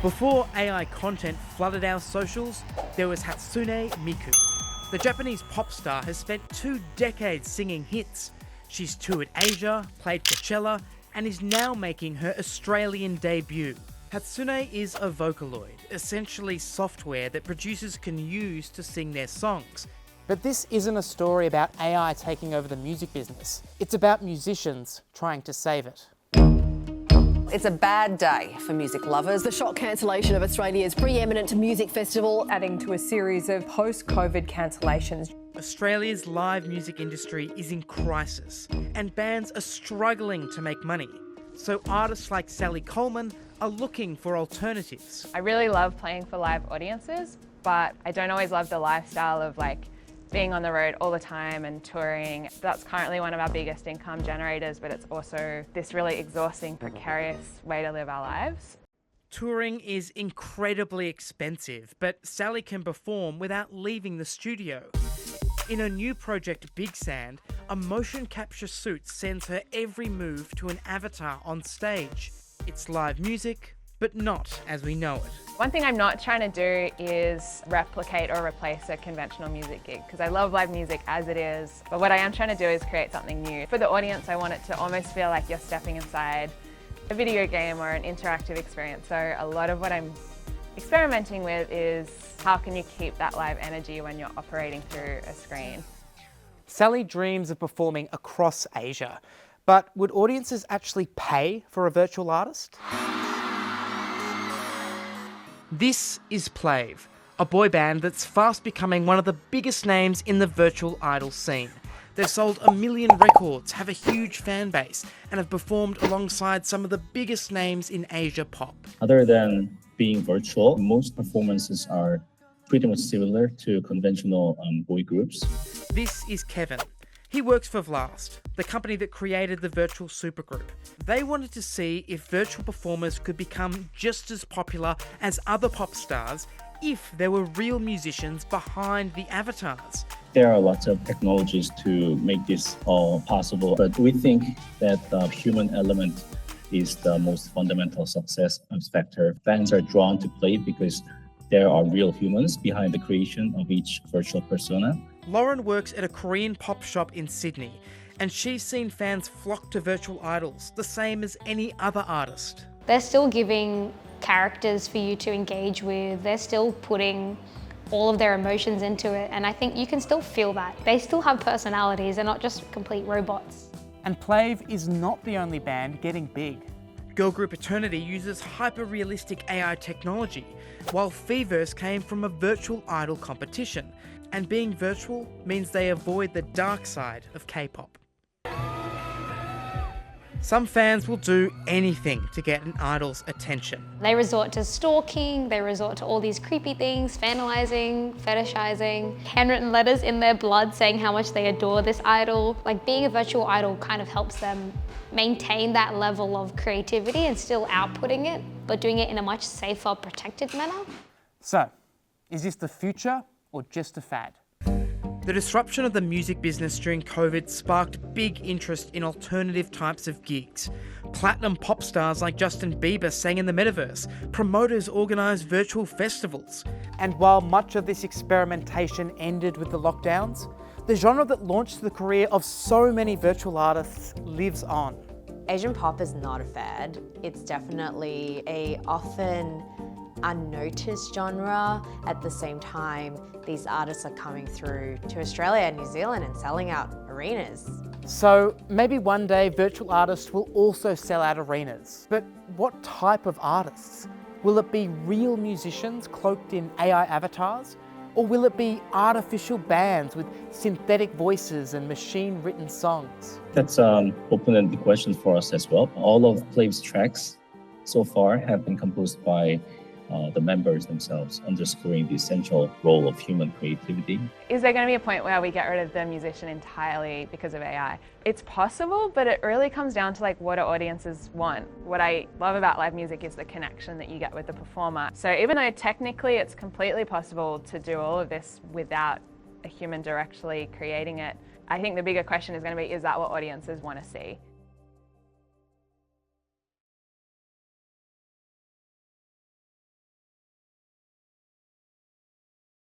Before AI content flooded our socials, there was Hatsune Miku. The Japanese pop star has spent 2 decades singing hits. She's toured Asia, played Coachella, and is now making her Australian debut. Hatsune is a Vocaloid, essentially software that producers can use to sing their songs. But this isn't a story about AI taking over the music business. It's about musicians trying to save it. It's a bad day for music lovers. The shock cancellation of Australia's preeminent music festival, adding to a series of post-COVID cancellations. Australia's live music industry is in crisis, and bands are struggling to make money. So artists like Sally Coleman are looking for alternatives. I really love playing for live audiences, but I don't always love the lifestyle of being on the road all the time and touring. That's currently one of our biggest income generators, but it's also this really exhausting, precarious way to live our lives. Touring is incredibly expensive, but Sally can perform without leaving the studio. In her new project, Big Sand, a motion capture suit sends her every move to an avatar on stage. It's live music, but not as we know it. One thing I'm not trying to do is replicate or replace a conventional music gig, because I love live music as it is, but what I am trying to do is create something new. For the audience, I want it to almost feel like you're stepping inside a video game or an interactive experience. So a lot of what I'm experimenting with is how can you keep that live energy when you're operating through a screen. Sally dreams of performing across Asia, but would audiences actually pay for a virtual artist? This is Plave, a boy band that's fast becoming one of the biggest names in the virtual idol scene. They've sold 1 million records, have a huge fan base, and have performed alongside some of the biggest names in Asia pop. Other than being virtual, most performances are pretty much similar to conventional boy groups. This is Kevin. He works for Vlast, the company that created the virtual supergroup. They wanted to see if virtual performers could become just as popular as other pop stars if there were real musicians behind the avatars. There are lots of technologies to make this all possible, but we think that the human element is the most fundamental success factor. Fans are drawn to play because there are real humans behind the creation of each virtual persona. Lauren works at a Korean pop shop in Sydney, and she's seen fans flock to virtual idols, the same as any other artist. They're still giving characters for you to engage with. They're still putting all of their emotions into it, and I think you can still feel that. They still have personalities, they're not just complete robots. And Plave is not the only band getting big. Girl group Eternity uses hyper-realistic AI technology, while Feverse came from a virtual idol competition. And being virtual means they avoid the dark side of K-pop. Some fans will do anything to get an idol's attention. They resort to stalking, they resort to all these creepy things, fanalizing, fetishizing, handwritten letters in their blood saying how much they adore this idol. Like, being a virtual idol kind of helps them maintain that level of creativity and still outputting it, but doing it in a much safer, protected manner. So, is this the future or just a fad? The disruption of the music business during COVID sparked big interest in alternative types of gigs. Platinum pop stars like Justin Bieber sang in the metaverse. Promoters organised virtual festivals. And while much of this experimentation ended with the lockdowns, the genre that launched the career of so many virtual artists lives on. Asian pop is not a fad. It's definitely a often unnoticed genre. At the same time, these artists are coming through to Australia and New Zealand and selling out arenas. So maybe one day virtual artists will also sell out arenas. But what type of artists? Will it be real musicians cloaked in AI avatars? Or will it be artificial bands with synthetic voices and machine-written songs? That's open-ended question for us as well. All of Plave's tracks so far have been composed by the members themselves, underscoring the essential role of human creativity. Is there going to be a point where we get rid of the musician entirely because of AI? It's possible, but it really comes down to what do audiences want. What I love about live music is the connection that you get with the performer. So even though technically it's completely possible to do all of this without a human directly creating it, I think the bigger question is going to be, is that what audiences want to see?